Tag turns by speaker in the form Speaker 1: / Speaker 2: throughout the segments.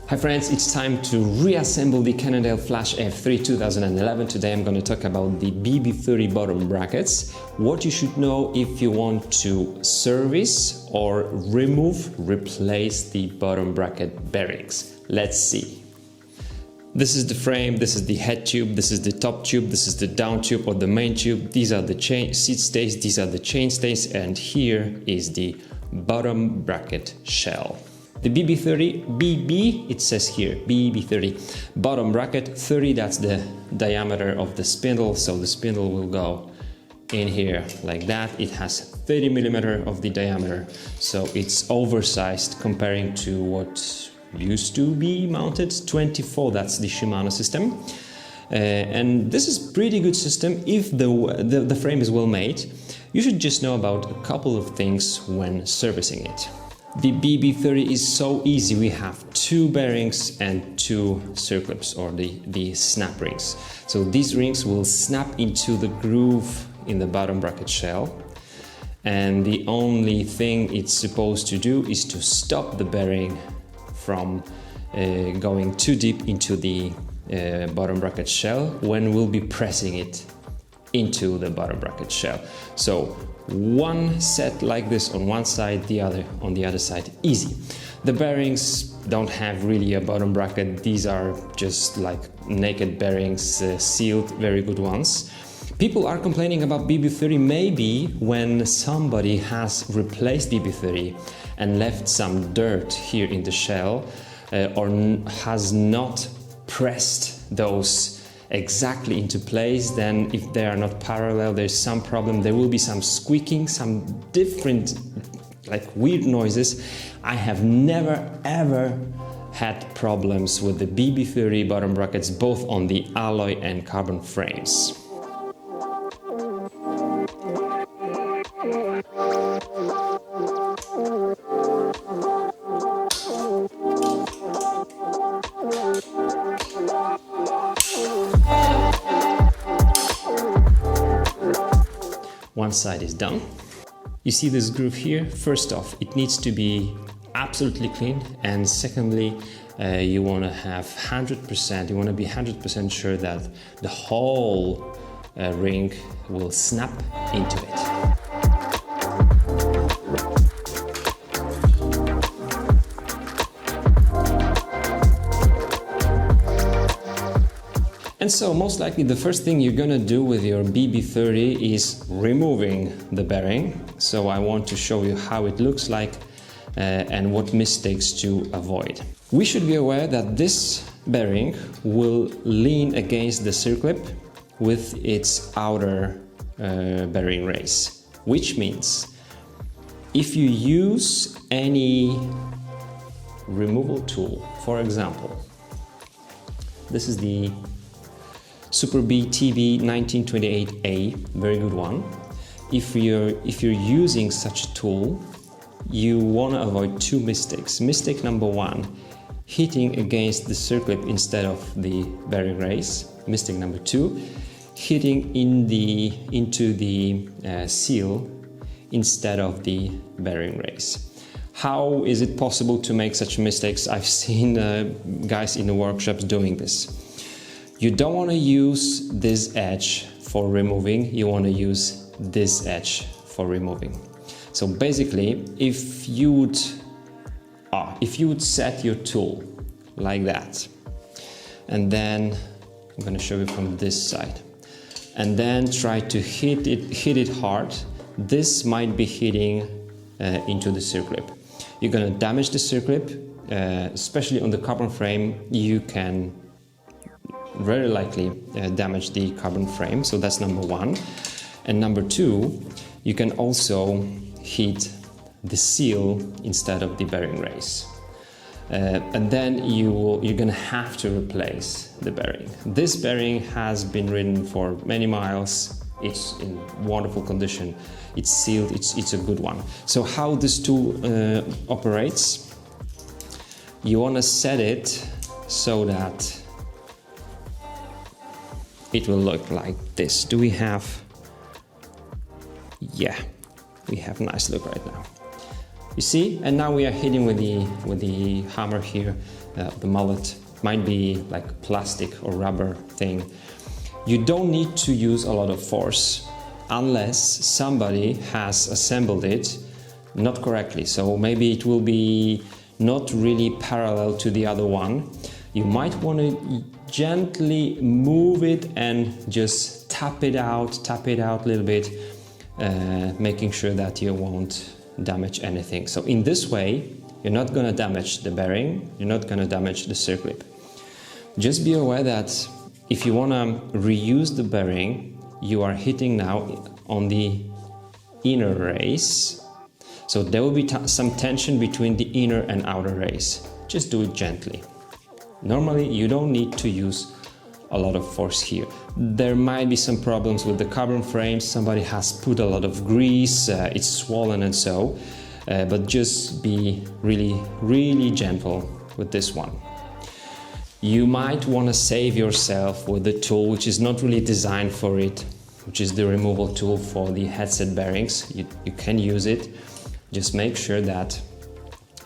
Speaker 1: Hi friends, it's time to reassemble the Cannondale Flash F3 2011. Today I'm going to talk about the BB30 bottom brackets, what you should know if you want to service or replace the bottom bracket bearings. Let's see. This is the frame, this is the head tube, this is the top tube, this is the down tube or the main tube. These are the seat stays, these are the chain stays, and here is the bottom bracket shell. The BB30, BB, it says here, BB30, bottom bracket, 30, that's the diameter of the spindle, so the spindle will go in here like that. It has 30 millimeter of the diameter, so it's oversized comparing to what used to be mounted, 24, that's the Shimano system. And this is pretty good system if the frame is well made. You should just know about a couple of things when servicing it. The BB30 is so easy. We have two bearings and two circlips, or the snap rings. So these rings will snap into the groove in the bottom bracket shell, and the only thing it's supposed to do is to stop the bearing from going too deep into the bottom bracket shell when we'll be pressing it into the bottom bracket shell. So one set like this on one side, the other on the other side, easy. The bearings don't have really a bottom bracket. These are just like naked bearings, sealed, very good ones. People are complaining about BB30 maybe when somebody has replaced BB30 and left some dirt here in the shell, or has not pressed those exactly into place. Then if they are not parallel, there's some problem. There will be some squeaking, some different like weird noises. I have never ever had problems with the BB30 bottom brackets, both on the alloy and carbon frames. One side is done. You see this groove here? First off, it needs to be absolutely clean, and secondly, you want to have 100%, you want to be 100% sure that the whole ring will snap into it. And so most likely the first thing you're gonna do with your BB30 is removing the bearing. So I want to show you how it looks like and what mistakes to avoid. We should be aware that this bearing will lean against the circlip with its outer bearing race, which means if you use any removal tool, for example, this is the Super BTB 1928A, very good one. If you're using such a tool, you want to avoid two mistakes. Mistake number one, hitting against the circlip instead of the bearing race. Mistake number two, hitting into the seal instead of the bearing race. How is it possible to make such mistakes? I've seen guys in the workshops doing this. You don't want to use this edge for removing, you want to use this edge for removing. So basically, if you would set your tool like that, and then I'm going to show you from this side, and then try to hit it hard, this might be hitting into the circlip. You're going to damage the circlip, especially on the carbon frame. You can very likely damage the carbon frame, so that's number one. And number two, you can also hit the seal instead of the bearing race, and then you're gonna have to replace the bearing. This bearing has been ridden for many miles, it's in wonderful condition, it's sealed, it's a good one. So how this tool operates, you want to set it so that it will look like this. Do we have? Yeah, we have a nice look right now. You see? And now we are hitting with the hammer here, the mallet. Might be like plastic or rubber thing. You don't need to use a lot of force unless somebody has assembled it not correctly. So maybe it will be not really parallel to the other one. You might want to gently move it and just tap it out a little bit, making sure that you won't damage anything. So in this way, you're not going to damage the bearing, you're not going to damage the circlip. Just be aware that if you want to reuse the bearing, you are hitting now on the inner race. So there will be some tension between the inner and outer race. Just do it gently. Normally, you don't need to use a lot of force here. There might be some problems with the carbon frame. Somebody has put a lot of grease, it's swollen and so, but just be really gentle with this one. You might want to save yourself with the tool which is not really designed for it, which is the removal tool for the headset bearings. You can use it. Just make sure that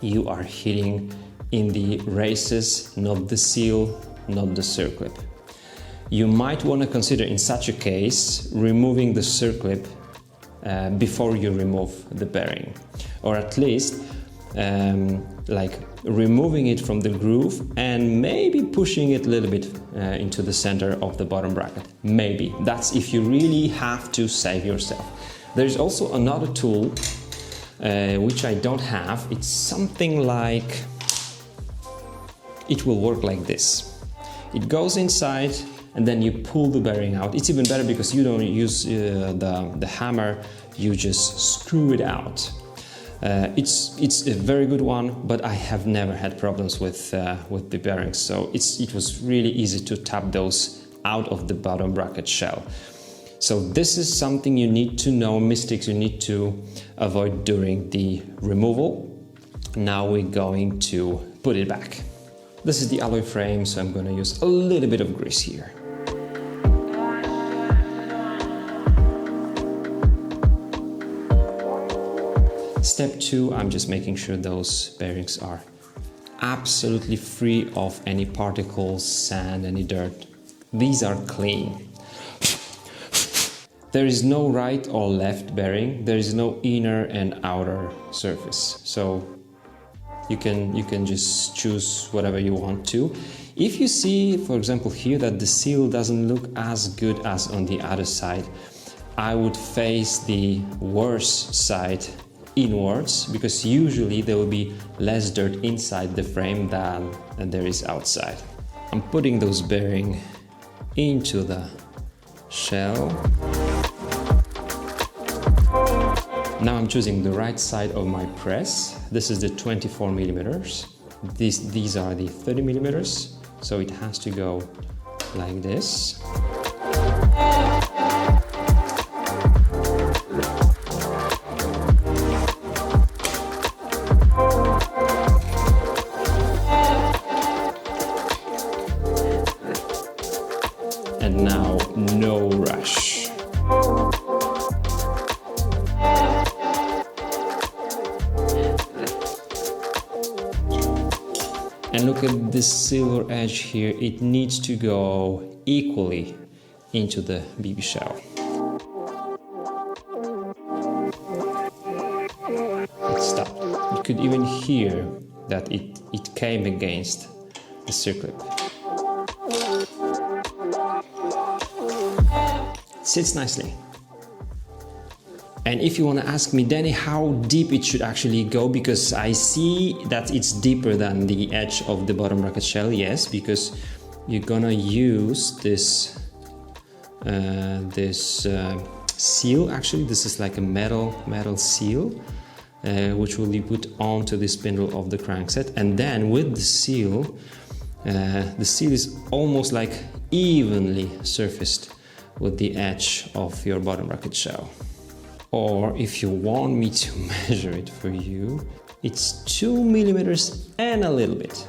Speaker 1: you are hitting in the races, not the seal, not the circlip. You might want to consider in such a case removing the circlip before you remove the bearing, or at least like removing it from the groove and maybe pushing it a little bit into the center of the bottom bracket. Maybe. That's if you really have to save yourself. There's also another tool which I don't have. It's something like, it will work like this. It goes inside and then you pull the bearing out. It's even better because you don't use the hammer, you just screw it out. It's a very good one, but I have never had problems with the bearings, so it was really easy to tap those out of the bottom bracket shell. So this is something you need to know, mistakes you need to avoid during the removal. Now we're going to put it back. This is the alloy frame, so I'm going to use a little bit of grease here. Step 2, I'm just making sure those bearings are absolutely free of any particles, sand, any dirt. These are clean. There is no right or left bearing, there is no inner and outer surface. So you can just choose whatever you want to. If you see, for example, here that the seal doesn't look as good as on the other side, I would face the worse side inwards, because usually there will be less dirt inside the frame than there is outside. I'm putting those bearings into the shell. Now I'm choosing the right side of my press. This is the 24 millimeters. These are the 30 millimeters, so it has to go like this. And now, no rush. And look at this silver edge here, it needs to go equally into the BB shell. It stopped. You could even hear that it came against the circlip. Sits nicely. And if you want to ask me, Danny, how deep it should actually go, because I see that it's deeper than the edge of the bottom bracket shell. Yes, because you're gonna use this seal. Actually, this is like a metal seal, which will be put onto the spindle of the crankset, and then with the seal is almost like evenly surfaced with the edge of your bottom bracket shell. Or if you want me to measure it for you, it's 2 millimeters and a little bit.